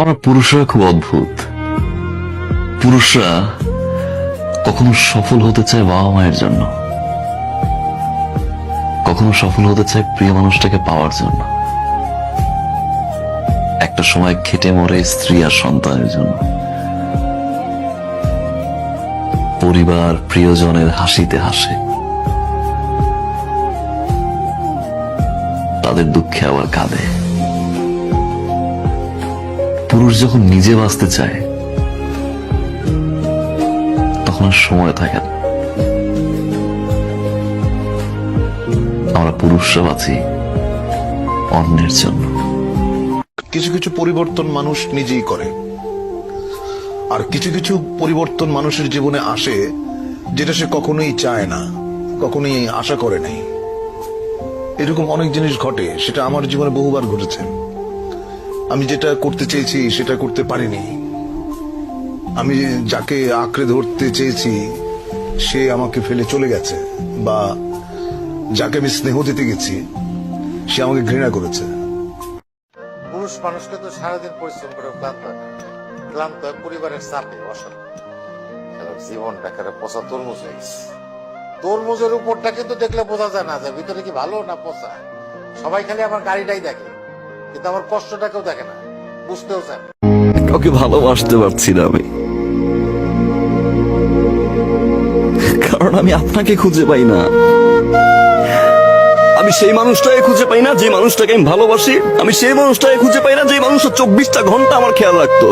আমরা পুরুষরা খুব অদ্ভুত। পুরুষরা কখনো সফল হতে চায় বাবা মায়ের জন্য, কখনো সফল হতে চায় প্রিয় মানুষটাকে পাওয়ার জন্য, একটা সময় খেটে মরে স্ত্রী আর সন্তানের জন্য, পরিবার প্রিয়জনের হাসিতে হাসে, তাদের দুঃখে আবার কাঁদে। পুরুষ যখন নিজে বাঁচতে চায় তখন আর সময় থাকে না। আমরা পুরুষরা বাঁচি অন্যের জন্য। কিছু কিছু পরিবর্তন মানুষ নিজেই করে, আর কিছু কিছু পরিবর্তন মানুষের জীবনে আসে যেটা সে কখনোই চায় না, কখনোই আশা করে নাই। এরকম অনেক জিনিস ঘটে, সেটা আমার জীবনে বহুবার ঘটেছে। আমি যেটা করতে চেয়েছি সেটা করতে পারিনি। আমি যাকে আঁকড়ে ধরতে চেয়েছি সে আমাকে ফেলে চলে গেছে, বা যাকে আমি স্নেহ দিতে গেছি সে আমাকে ঘৃণা করেছে। পুরুষ মানুষকে তো সারাদিন পরিশ্রম করে ক্লান্ত হয় পরিবারের চাপে অশান্তি। জীবনটা করে পচা তরমুজ হয়ে গেছে। তরমুজের উপরটা কিন্তু দেখলে বোঝা যায় না যে ভিতরে কি ভালো না পচা। সবাই খালি আমার গাড়িটাই দেখে, কিন্তু আমার কষ্টটা কেউ দেখে না, বুঝতেও চায় না। কাউকে ভালোবাসতে পারছি না আমি, কারণ আমি আপনাকে খুঁজে পাই না। আমি সেই মানুষটাকে খুঁজে পাই না যে মানুষটাকে আমি ভালোবাসি। আমি সেই মানুষটাকে খুঁজে পাই না যে মানুষটা 24টা ঘন্টা আমার খেয়াল রাখতো।